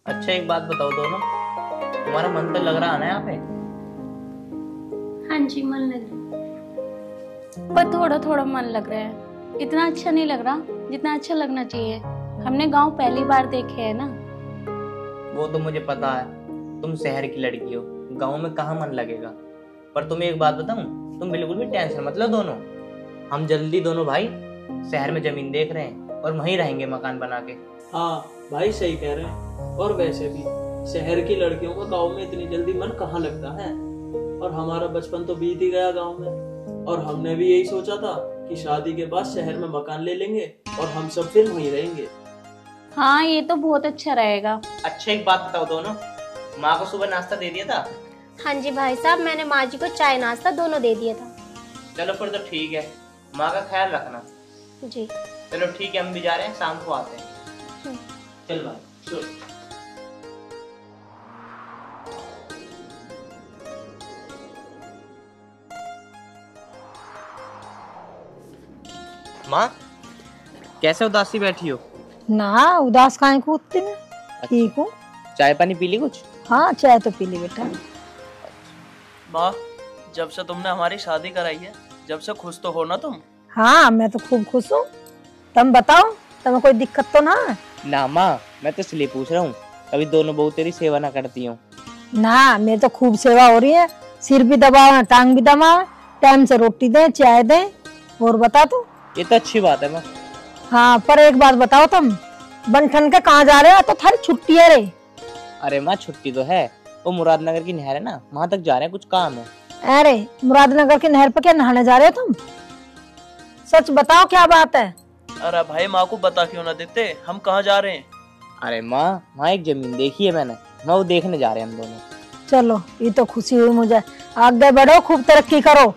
अच्छा एक बात बताओ दोनों, तुम्हारा मन तो लग रहा है ना यहाँ पे? हाँ जी, मन लग रहा है, पर थोड़ा थोड़ा मन लग रहा है। इतना अच्छा नहीं लग रहा जितना अच्छा लगना चाहिए। हमने गांव पहली बार देखे है ना। वो तो मुझे पता है, तुम शहर की लड़की हो, गांव में कहाँ मन लगेगा। पर तुम्हें एक बात बताऊं, तुम बिल्कुल भी टेंशन मत लो दोनों। हम जल्दी दोनों भाई शहर में जमीन देख रहे हैं और वहीं रहेंगे मकान बना के। हाँ भाई सही कह रहे हैं। और वैसे भी शहर की लड़कियों का गांव में इतनी जल्दी मन कहाँ लगता है। और हमारा बचपन तो बीत ही गया गांव में, और हमने भी यही सोचा था कि शादी के बाद शहर में मकान ले लेंगे और हम सब फिर वहीं रहेंगे। हाँ, ये तो बहुत अच्छा रहेगा। अच्छा एक बात बताओ दोनों, माँ को सुबह नाश्ता दे दिया था? हाँ जी भाई साहब, मैंने माँ जी को चाय नाश्ता दोनों दे दिया था। चलो फिर तो ठीक है, माँ का ख्याल रखना। जी चलो ठीक है, हम भी जा रहे हैं, शाम को आते हैं। चल भाई चलो। माँ कैसे उदासी बैठी हो? ना उदास काहे को उठती मैं, ठीक हूँ। चाय पानी पी ली कुछ? हाँ चाय तो पी ली बेटा। माँ, जब से तुमने हमारी शादी कराई है, जब से खुश तो हो ना तुम? हाँ मैं तो खूब खुश हूँ। तुम बताओ, तुम्हें कोई दिक्कत तो ना है? ना माँ, मैं तो इसलिए पूछ रहा हूँ, कभी दोनों बहू तेरी सेवा ना करती हूँ। ना मेरी तो खूब सेवा हो रही है, सिर भी दबाओ टांग भी दबाओ, टाइम से रोटी दे चाय दे। और बता तू। ये तो अच्छी बात है माँ। हाँ पर एक बात बताओ, तुम बन ठन के कहाँ जा रहे हो? तो थारी छुट्टी है रे। अरे माँ छुट्टी तो है, वो मुरादनगर की नहर है ना, वहाँ तक जा रहे हैं, कुछ काम है। अरे मुरादनगर की नहर पे क्या नहाने जा रहे हो तुम? सच बताओ क्या बात है? अरे भाई माँ को बता क्यों ना देते, हम कहाँ जा रहे हैं? अरे माँ वहाँ एक जमीन देखी है मैंने, मैं वो देखने जा रहे हैं हम दोनों। चलो ये तो खुशी हुई मुझे, आगे बढ़ो खूब तरक्की करो।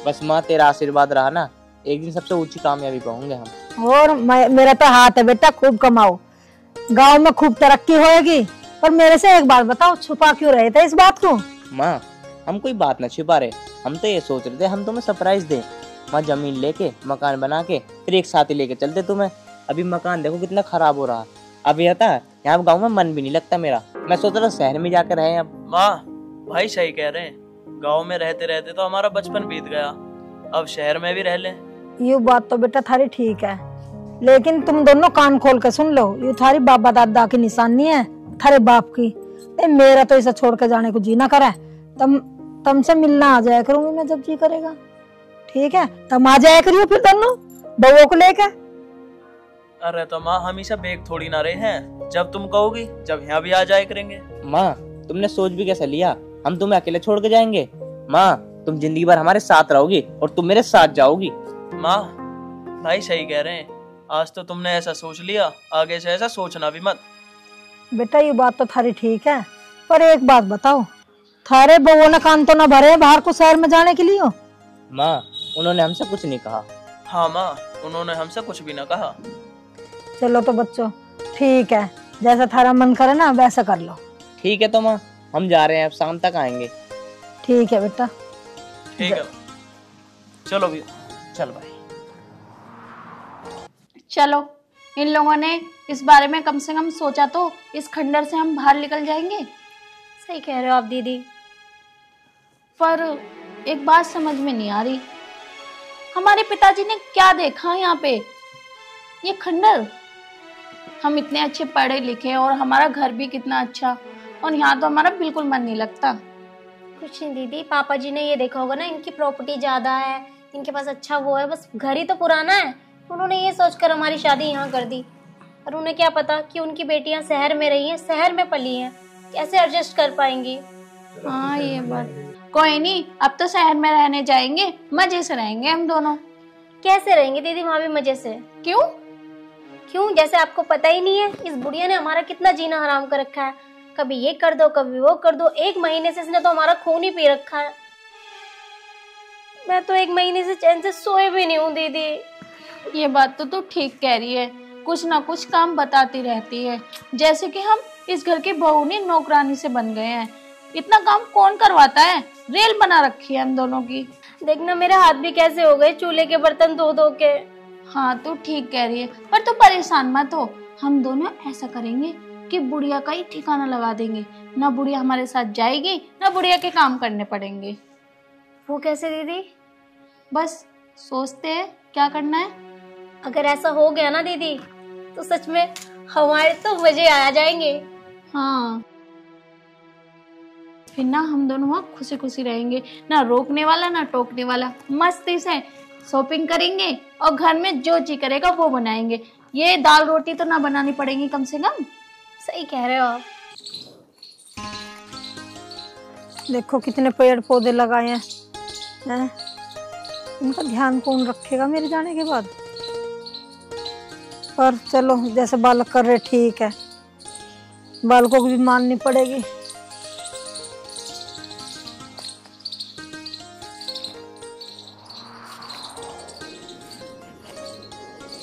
बस माँ तेरा आशीर्वाद रहा ना, एक दिन सबसे ऊंची कामयाबी पाऊंगे हम। और मेरा तो हाथ है बेटा, खूब कमाओ, गांव में खूब तरक्की होएगी। पर मेरे से एक बात बताओ, छुपा क्यों रहे थे इस बात को? माँ हम कोई बात ना छिपा रहे, हम तो ये सोच रहे थे हम तुम्हें सरप्राइज दें। माँ जमीन लेके मकान बना के फिर एक साथ ही लेके चलते तुम्हें। अभी मकान देखो कितना खराब हो रहा, अब यह था यहाँ गाँव में मन भी नहीं लगता मेरा, मैं सोच रहा शहर में जाकर रहे। अब माँ भाई सही कह रहे हैं, गाँव में रहते रहते तो हमारा बचपन बीत गया, अब शहर में भी रह लें। ये बात तो बेटा थारी ठीक है, लेकिन तुम दोनों कान खोल के सुन लो, ये थारी बाबा दादा की निशानी है, थारे बाप की। मेरा तो इसे छोड़ के जाने को जी ना करे। तुमसे मिलना आ जाया करूंगी मैं जब जी करेगा, ठीक है? तुम आ जाया करियो फिर दोनों बउओं को लेकर। अरे तो माँ हमेशा बेग थोड़ी ना रहे हैं, जब तुम कहोगी जब यहाँ भी आ जाया करेंगे। माँ तुमने सोच भी कैसे लिया, हम तुम्हें अकेले छोड़ के जाएंगे? माँ तुम जिंदगी भर हमारे साथ रहोगी और तुम मेरे साथ जाओगी। माँ भाई सही कह रहे हैं, आज तो तुमने ऐसा सोच लिया, आगे से ऐसा सोचना भी मत। बेटा ये बात तो थारी ठीक है, पर एक बात बताओ, थारे बउओं ने कान तो ना भरे बाहर को शहर में जाने के लिए? माँ उन्होंने हमसे कुछ नहीं कहा। हाँ माँ, उन्होंने हमसे कुछ भी ना कहा। चलो तो बच्चों ठीक है, जैसा थारा मन करे ना वैसा कर लो। ठीक है तो माँ हम जा रहे हैं, अब शाम तक आएंगे। ठीक है बेटा। ठीक है चलो भी। चल भाई। चलो, इन लोगों ने इस बारे में कम से कम सोचा तो इस खंडर से हम बाहर निकल जाएंगे। सही कह रहे हो आप दीदी। पर एक बात समझ में नहीं आ रही, हमारे पिताजी ने क्या देखा यहाँ पे? ये खंडर, हम इतने अच्छे पढ़े लिखे और हमारा घर भी कितना अच्छा, और यहाँ तो हमारा बिल्कुल मन नहीं लगता। कुछ नहीं दीदी, पापा जी ने ये देखा होगा ना, इनकी प्रॉपर्टी ज्यादा है, इनके पास अच्छा वो है, बस घर ही तो पुराना है, उन्होंने ये सोचकर हमारी शादी यहाँ कर दी। और उन्हें क्या पता कि उनकी बेटियां शहर में रही हैं, शहर में पली हैं, कैसे एडजस्ट कर पाएंगी। हाँ ये बात, कोई नहीं, अब तो शहर में रहने जाएंगे, मजे से रहेंगे हम दोनों। कैसे रहेंगे दीदी वहाँ भी मजे से? क्यों? क्यों, जैसे आपको पता ही नहीं है इस बुढ़िया ने हमारा कितना जीना हराम कर रखा है, कभी ये कर दो कभी वो कर दो, 1 महीने से इसने तो हमारा खून ही पी रखा है। मैं तो 1 महीने से चैन से सोए भी नहीं हूँ दीदी। ये बात तो तू ठीक कह रही है, कुछ ना कुछ काम बताती रहती है, जैसे कि हम इस घर के बहू ने नौकरानी से बन गए हैं। इतना काम कौन करवाता है, रेल बना रखी है हम दोनों की। देखना मेरे हाथ भी कैसे हो गए चूल्हे के बर्तन धो धो के। हाँ तू ठीक कह रही है, पर तू परेशान मत हो, हम दोनों ऐसा करेंगे कि बुढ़िया का ही ठिकाना लगा देंगे। ना बुढ़िया हमारे साथ जाएगी, ना बुढ़िया के काम करने पड़ेंगे। वो कैसे दीदी? बस सोचते हैं क्या करना है। अगर ऐसा हो गया ना दीदी तो सच में हमारे तो मजे आ जाएंगे। हाँ, फिर ना हम दोनों वहाँ खुशी खुशी रहेंगे, ना रोकने वाला ना टोकने वाला। मस्ती से शॉपिंग करेंगे और घर में जो जी करेगा वो बनाएंगे। ये दाल रोटी तो ना बनानी पड़ेगी कम से कम। सही कह रहे हो आप। देखो कितने पेड़ पौधे लगाए हैं? इनका ध्यान कौन रखेगा मेरे जाने के बाद? पर चलो, जैसे बालक कर रहे ठीक है, बालकों को भी माननी पड़ेगी।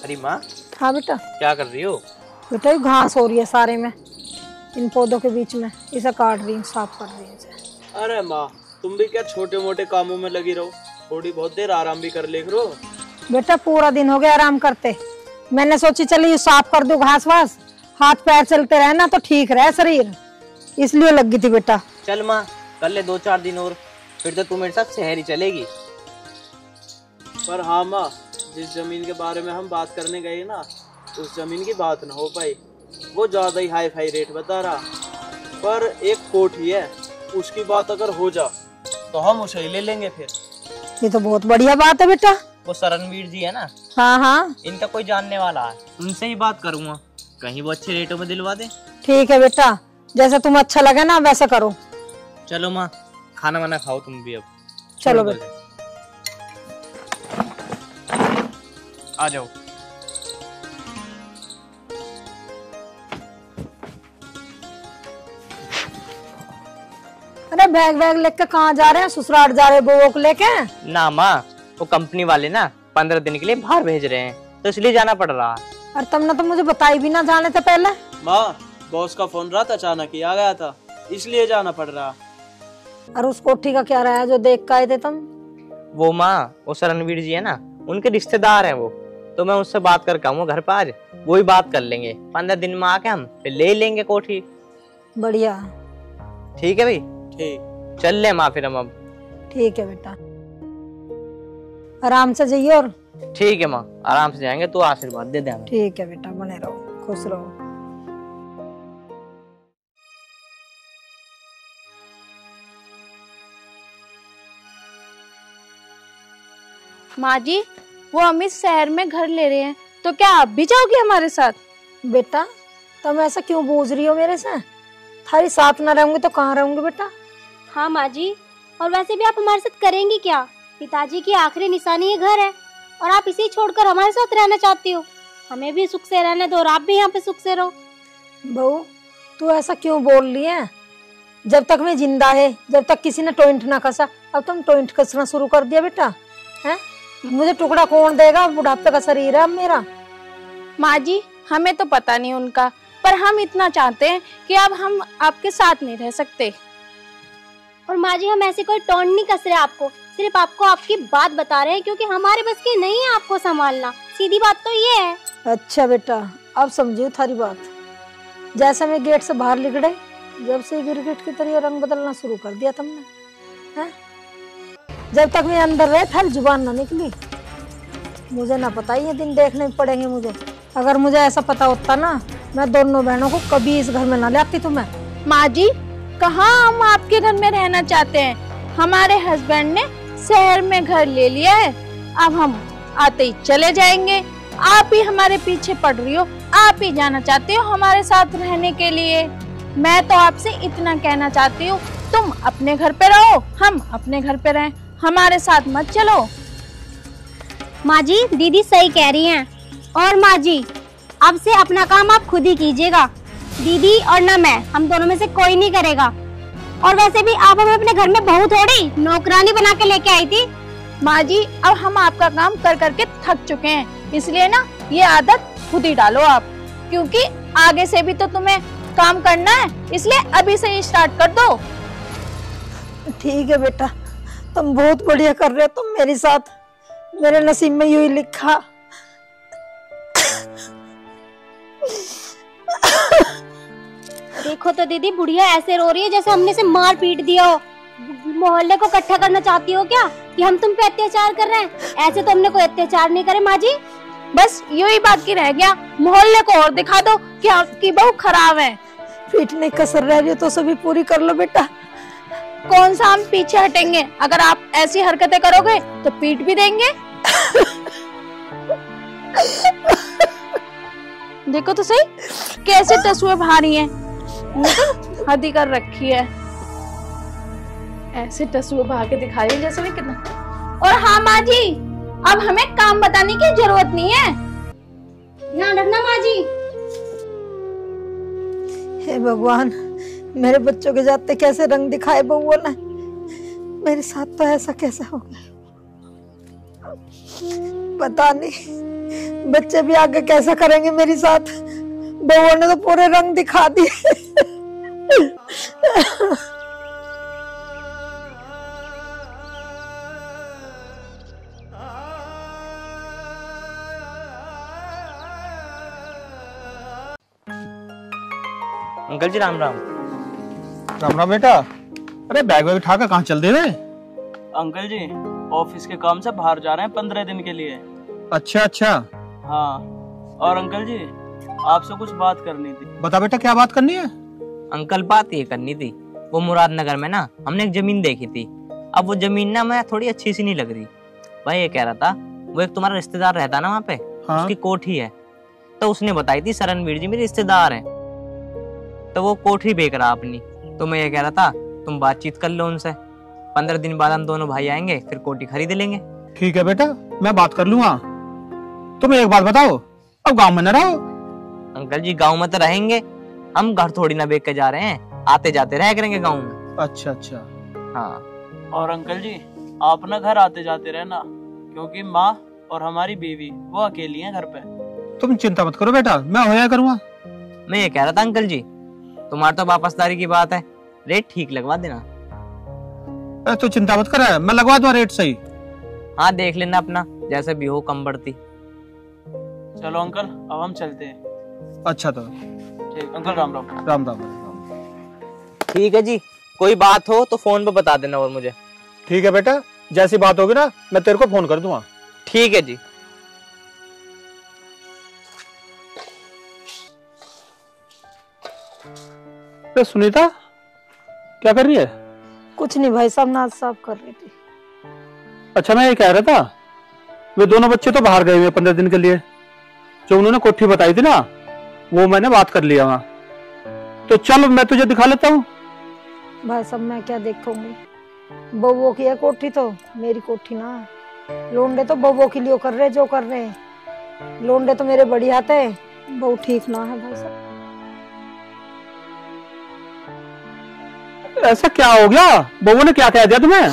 अरे माँ, हाँ बेटा। क्या कर रही हो? बेटा ये घास हो रही है सारे में, इन पौधों के बीच में, इसे काट रही हूँ, साफ कर रही हूँ इसे। अरे माँ, तुम भी क्या छोटे मोटे कामों में लगी रहो, थोड़ी बहुत देर आराम भी कर ले करो। बेटा पूरा दिन हो गया आराम करते, मैंने सोची चलिए साफ कर दो घास वास, हाथ पैर चलते रहे ना तो ठीक रहे शरीर, इसलिए लग गई थी बेटा। चल माँ, कर ले 2-4 दिन और, फिर तो तू मेरे साथ शहर ही चलेगी। पर हाँ माँ, जिस जमीन के बारे में हम बात करने गए ना, उस जमीन की बात ना हो पाई। वो ज्यादा ही हाई फाई रेट बता रहा, पर एक कोठी है, उसकी बात अगर हो जा तो हम उसे ही ले लेंगे फिर। ये तो बहुत बढ़िया बात है बेटा। वो शरणवीर जी है ना, हाँ हाँ इनका कोई जानने वाला है, उनसे ही बात करूंगा, कहीं वो अच्छे रेटों में दिलवा दे। ठीक है बेटा, जैसे तुम अच्छा लगे ना वैसा करो। चलो माँ, खाना वाना खाओ तुम भी अब। चलो बेटा। आ जाओ। अरे बैग वैग लेके कहाँ जा रहे हैं? ससुराल जा रहे हैं बहू को लेके? ना माँ, वो कंपनी वाले ना 15 दिन के लिए बाहर भेज रहे हैं, तो इसलिए जाना पड़ रहा है। और तुमने तो मुझे बताई भी ना जाने से पहले। माँ, बॉस का फोन रात अचानक ही आ गया था, इसलिए जाना पड़ रहा। और उस कोठी का क्या रहा है जो देख के आए थे तुम? वो माँ, वो शरणवीर जी है ना, उनके रिश्तेदार हैं वो, तो मैं उससे बात करके आऊंगा घर पर आज, वो ही बात कर लेंगे। 15 दिन में आके हम फिर ले लेंगे कोठी। बढ़िया। ठीक है भाई, ठीक। चल ले माँ फिर हम अब। ठीक है बेटा, आराम से जाइए। और ठीक है माँ, आराम से जाएंगे, तो आशीर्वाद दे दे हमें। ठीक है बेटा, बने रहो, खुश रहो। माँ जी, वो अमित शहर में घर ले रहे हैं, तो क्या आप भी जाओगे हमारे साथ? बेटा तुम ऐसा क्यों बूझ रही हो मेरे से? थारी साथ ना रहूंगी तो कहाँ रहूंगी बेटा? हाँ माँ जी, और वैसे भी आप हमारे साथ करेंगी क्या? पिताजी की आखिरी निशानी ये घर है और आप इसे छोड़कर हमारे साथ रहना चाहती हो। हमें भी सुख से रहने दो और आप भी यहाँ पे सुख से रहो। बहू तू ऐसा क्यों बोल रही है? जब तक मैं जिंदा है, जब तक किसी ने टोइंट ना कसा, अब तुम टोइंट कसना शुरू कर दिया बेटा है? मुझे टुकड़ा कौन देगा? बुढ़ापे का शरीर है अब मेरा। माँ जी, हमें तो पता नहीं उनका, पर हम इतना चाहते हैं कि अब हम आपके साथ नहीं रह सकते। और माँ जी, हम ऐसे कोई टोन नहीं कस रहे आपको, सिर्फ आपको आपकी बात बता रहे हैं, क्योंकि हमारे बस की नहीं है आपको संभालना। सीधी बात तो ये है। अच्छा बेटा, अब समझी थारी बात। जैसे मैं गेट से बाहर निकले, जब से गिरगिट की तरह रंग बदलना शुरू कर दिया तुमने है? जब तक मैं अंदर रहे थारी जुबान ना निकली। मुझे ना पता, ये दिन देखने पड़ेंगे मुझे। अगर मुझे ऐसा पता होता ना, मैं दोनों बहनों को कभी इस घर में ना ले आती तुम्हें। माँ जी, कहाँ हम आपके घर में रहना चाहते हैं? हमारे हस्बैंड ने शहर में घर ले लिया है, अब हम आते ही चले जाएंगे। आप ही हमारे पीछे पड़ रही हो, आप ही जाना चाहती हो हमारे साथ रहने के लिए। मैं तो आपसे इतना कहना चाहती हूँ, तुम अपने घर पे रहो, हम अपने घर पे रहें, हमारे साथ मत चलो। माँ जी, दीदी सही कह रही हैं। और माँ जी, अब से अपना काम आप खुद ही कीजिएगा। दीदी और ना मैं, हम दोनों में से कोई नहीं करेगा। और वैसे भी आप हमें अपने घर में बहू थोड़ी नौकरानी बना के लेके आई थी। माँ जी, अब हम आपका काम कर करके थक चुके हैं, इसलिए ना ये आदत खुद ही डालो आप, क्योंकि आगे से भी तो तुम्हें काम करना है, इसलिए अभी से ही स्टार्ट कर दो। ठीक है बेटा, तुम बहुत बढ़िया कर रहे हो तुम मेरे साथ, मेरे नसीब में यूं ही लिखा। देखो तो दीदी, बुढ़िया ऐसे रो रही है जैसे हमने से मार पीट दिया हो। मोहल्ले को इकट्ठा करना चाहती हो क्या कि हम तुम पे अत्याचार कर रहे हैं? ऐसे तो हमने कोई अत्याचार नहीं करे माँ जी। बस यही बाकी रह गया, मोहल्ले को और दिखा दो कि आपकी बहू खराब है। पीटने कसर रह रही है तो सभी पूरी कर लो बेटा। कौन सा हम पीछे हटेंगे? अगर आप ऐसी हरकतें करोगे तो पीट भी देंगे। देखो तो सही कैसे टसुए भारी हैं, तो हद ही कर रखी है। ऐसे टसुए भा के दिखा रही है जैसे भी कितना। और हाँ माँ जी, अब हमें काम बताने की जरूरत नहीं है। ध्यान रखना माँ जी। हे भगवान, मेरे बच्चों के जाते कैसे रंग दिखाए बउआ ने। मेरे साथ तो ऐसा कैसा हो गया पता नहीं। बच्चे भी आगे कैसा करेंगे मेरे साथ। बउआ ने तो पूरे रंग दिखा दिए। अंकल जी राम राम। राम राम बेटा। अरे बैग वैग उठा कर कहाँ चल दे रहे? अंकल जी ऑफिस के काम से बाहर जा रहे हैं 15 दिन के लिए। अच्छा अच्छा, हाँ, और अंकल जी आपसे कुछ बात करनी थी। बता बेटा क्या बात करनी है? अंकल बात ये करनी थी, वो मुरादनगर में ना हमने एक जमीन देखी थी। अब वो जमीन ना मैं थोड़ी अच्छी सी नहीं लग रही। भाई ये कह रहा था, वो एक तुम्हारा रिश्तेदार रहता ना वहाँ पे, हाँ? उसकी कोठी है, तो उसने बताई थी शरणवीर जी मेरे रिश्तेदार हैं, तो वो कोठी बेच रहा अपनी। तो मैं ये कह रहा था तुम बातचीत कर लो उनसे, 15 दिन बाद हम दोनों भाई आएंगे, फिर कोठी खरीद लेंगे। ठीक है बेटा, मैं बात कर लूंगा। तुम एक बात बताओ, अब गांव में न रहो? अंकल जी गांव में तो रहेंगे, हम घर थोड़ी ना बेच के जा रहे हैं, आते जाते रह करेंगे गांव में। अच्छा अच्छा, हाँ। और अंकल जी आप ना घर आते जाते रहना, क्योंकि माँ और हमारी बीवी वो अकेली हैं घर पे। तुम चिंता मत करो बेटा, मैं होया करूंगा। मैं ये कह रहा था अंकल जी, तुम्हारा तो वापसदारी की बात है, रेट ठीक लगवा देना। अरे तो चिंता मत कर, मैं लगवा दूंगा रेट सही। हाँ देख लेना अपना, जैसे भी हो कम बढ़ती। चलो अंकल अब हम चलते हैं। अच्छा तो ठीक अंकल, राम राम। राम राम राम। ठीक है जी, कोई बात हो तो फोन पे बता देना और मुझे। ठीक है बेटा, जैसी बात होगी ना मैं तेरे को फोन कर दूंगा। ठीक है जी। सुनीता क्या कर रही है? कुछ नहीं भाई साहब, नाच साफ कर रही थी। अच्छा मैं ये कह रहा था, वे दोनों बच्चे तो बाहर गए हुए 15 दिन के लिए। जो उन्होंने कोठी बताई थी ना, वो मैंने बात कर लिया वहां। तो चल मैं तुझे दिखा लेता हूँ। भाई साहब मैं क्या देखूंगी, बउओं की है कोठी, तो मेरी कोठी ना है। लोंडे तो बउओं के लिए कर रहे जो कर रहे हैं। लोंडे तो मेरे बढ़िया थे, बहू ठीक ना है भाई साहब। ऐसा क्या हो गया? बहू ने क्या कह दिया तुम्हें?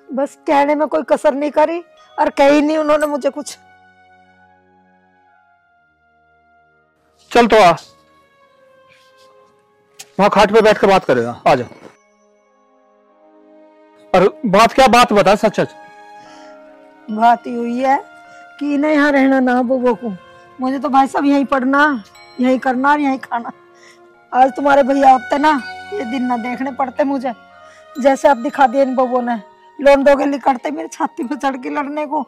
बस कहने में कोई कसर नहीं करी और कही नहीं उन्होंने मुझे कुछ। चल तो आ, वहां खाट पे बैठ कर बात करेगा, आ जा। और बात क्या, बात बता सच सच। बात ही हुई है कि इन्हें यहाँ रहना ना बउओं को। मुझे तो भाई साहब यहीं पढ़ना, यहीं करना और यहीं खाना। आज तुम्हारे भैया होते ना, ये दिन ना देखने पड़ते मुझे। जैसे आप दिखा दिए इन बउओं ने, लोंडों के लिए करते मेरे छाती पे चढ़ के लड़ने को।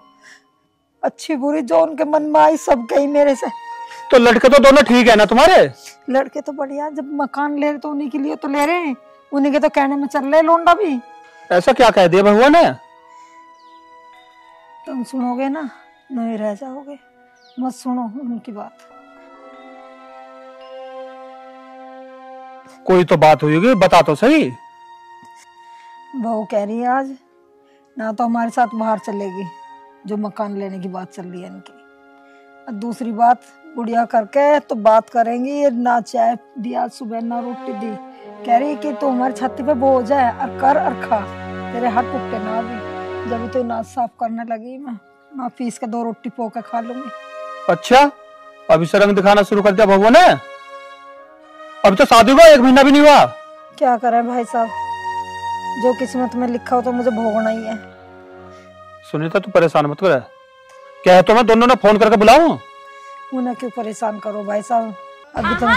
अच्छी बुरी जो उनके मन में आई सब गई मेरे से। तो लड़के तो दोनों ठीक है ना तुम्हारे? लड़के तो बढ़िया, जब मकान ले रहे तो उन्हीं के लिए तो ले रहे हैं, उन्हीं के तो कहने में चल रहे लोंडा भी। ऐसा क्या कह दिया भगवान ने? तुम सुनोगे ना नहीं रह जाओगे, मत सुनो उनकी बात। कोई तो बात हुई होगी, बता तो सही। बहू कह रही है आज ना तो हमारे साथ बाहर चलेगी, जो मकान लेने की बात चल रही है इनकी। और दूसरी बात, बुढ़िया करके तो बात करेंगी, ना चाय दिया सुबह ना रोटी दी। कह रही कि तू हमारी छाती पे बोझ है, और कर और खा, तेरे हाथ टूटे ना भी। जब तो नाच साफ करने लगी मैं फीस के 2 रोटी पो के खा लूंगी। अच्छा, अभी से रंग दिखाना शुरू कर दिया भगवान ने? अभी तो शादी हुआ 1 महीना भी नहीं हुआ। क्या करें भाई साहब, जो किस्मत में लिखा हो तो मुझे भोगना ही है। सुनीता तू परेशान मत कर, क्या तो मैं दोनों ने फोन करके बुलाऊं? उन्हें क्यों परेशान करो भाई साहब। अभी तो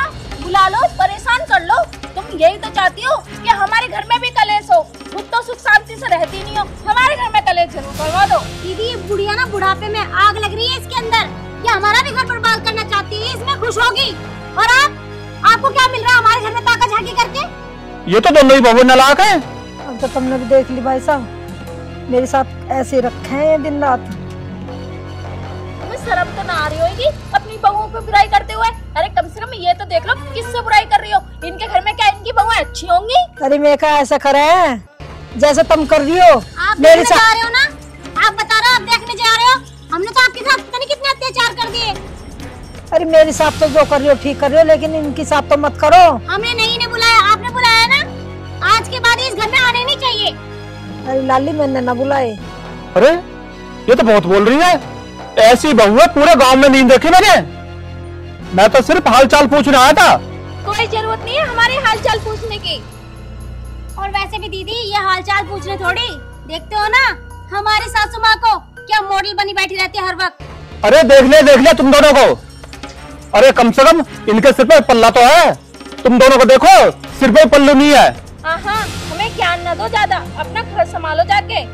बुला लो, परेशान कर लो। तुम यही तो चाहती हो कि हमारे घर में भी कलेश हो। खुद तो सुख शांति से रहती नहीं हो, हमारे घर में कलेश जरूर करवा दो। दीदी ये बुढ़िया ना बुढ़ापे में आग लग रही है इसके अंदर, ये हमारा भी घर बर्बाद करना चाहती है, इसमें खुश होगी। और आपको क्या मिल रहा है हमारे घर में ताका झाकी करके? ये तो दोनों ही बहू नालायक है। अब तो तुमने भी देख ली भाई साहब, मेरे साथ ऐसे रखे हैं दिन रात। तुम्हें शर्म तो ना आ रही होगी अपनी बहुओं पे बुराई करते हुए? अरे कम से कम ये तो देख लो किससे बुराई कर रही हो। इनके घर में क्या इनकी बहुएं अच्छी होंगी? अरे मैं क्या ऐसा करे हैं जैसे तुम कर रही हो आप मेरे देखने साथ। जा रहे हो ना, आप बता रहे हो, आप देखने जा रहे हो। हमने तो आपके साथ पता नहीं कितने अत्याचार कर दिए। अरे मेरे साथ तो जो कर रही हो ठीक कर रही हो, लेकिन इनके साथ तो मत करो। हमने नहीं बुलाया, आपने बुलाया ना। आज के बाद इस घर में आने नहीं चाहिए। अरे लाली मैंने न बुलाए। अरे ये तो बहुत बोल रही है, ऐसी बहू है पूरे गांव में नहीं देखी मैंने। मैं तो सिर्फ हाल चाल पूछने आया था। कोई जरूरत नहीं है हमारे हालचाल पूछने की। और वैसे भी दीदी ये हालचाल पूछने थोड़ी, देखते हो ना हमारी सासू माँ को क्या मॉडल बनी बैठी रहती है हर वक्त। अरे देख लिया तुम दोनों को। अरे कम से कम इनके सिर पे पल्ला तो है, तुम दोनों को देखो सिर पे पल्लू नहीं है। हाँ, हमें ज्ञान न दो ज्यादा, अपना घर संभालो जाके।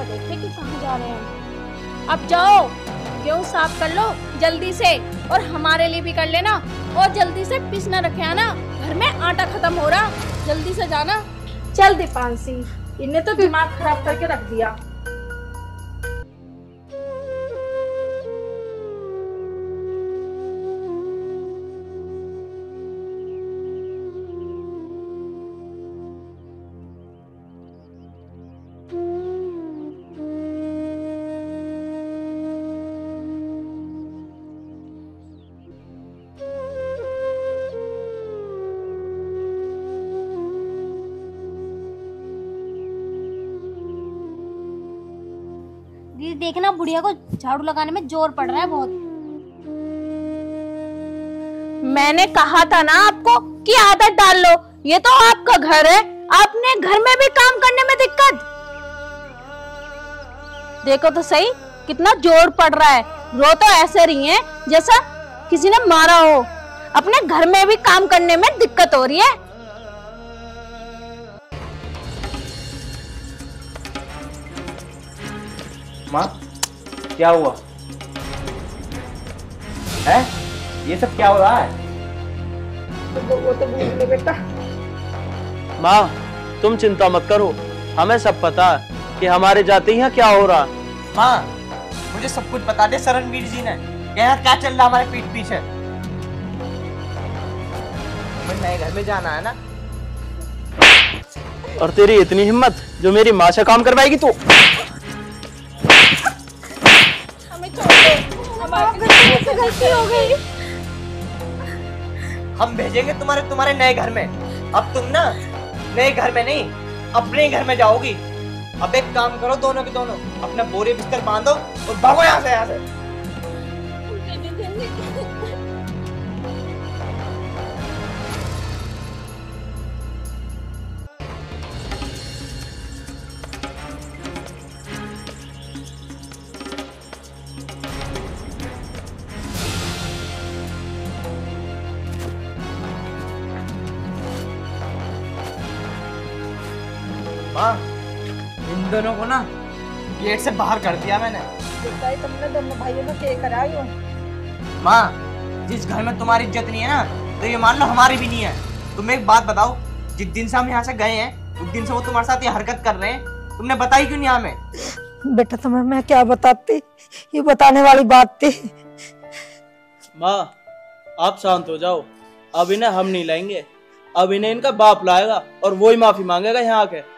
देखे कि कहाँ जा रहे हैं। अब जाओ, गेहूं साफ कर लो जल्दी से, और हमारे लिए भी कर लेना। और जल्दी से पिस न रखे आना, घर में आटा खत्म हो रहा। जल्दी से जाना। चल दीपांशी, इन्हें तो दिमाग खराब करके रख दिया। दीदी देखना बुढ़िया को झाड़ू लगाने में जोर पड़ रहा है बहुत। मैंने कहा था ना आपको कि आदत डाल लो। ये तो आपका घर है, आपने घर में भी काम करने में दिक्कत। देखो तो सही कितना जोर पड़ रहा है। रो तो ऐसे रही है जैसा किसी ने मारा हो। अपने घर में भी काम करने में दिक्कत हो रही है। माँ क्या हुआ है? ये सब क्या हो रहा है? वो तो भूल ले बेटा। माँ तुम चिंता मत करो, हमें सब पता है कि हमारे जाते ही यहाँ क्या हो रहा। माँ मुझे सब कुछ बता दे शरणवीर जी ने, यहाँ क्या चल रहा हमारे पीठ पीछे। हमें नए घर में जाना है ना। और तेरी इतनी हिम्मत जो मेरी माँ से काम करवाएगी तू? हमें छोड़ दो, हमारी गलती हो गई। हम भेजेंगे तुम्हारे नए घर में। अब तुम ना नए घर में नहीं अपने ही घर में जाओगी। अब एक काम करो दोनों के दोनों, अपना बोरे बिस्तर बांधो और भागो यहाँ से। माँ इन दोनों को ना गेट से बाहर कर दिया मैंने। तुमने दोनों भाइयों ने क्या कराई हो? माँ जिस घर में तुम्हारी इज्जत नहीं है ना, तो ये मान लो हमारी भी नहीं है। तुम एक बात बताओ, जिस दिन से हम यहाँ से गए हैं उस दिन से वो तुम्हारे साथ ये हरकत कर रहे हैं, तुमने बताई क्यों नहीं हमें? बेटा तुम्हें मैं क्या बताती, ये बताने वाली बात थी। माँ आप शांत हो जाओ, अब इन्हें हम नहीं लाएंगे, अब इन्हें इनका बाप लाएगा और वो ही माफी मांगेगा यहाँ आके।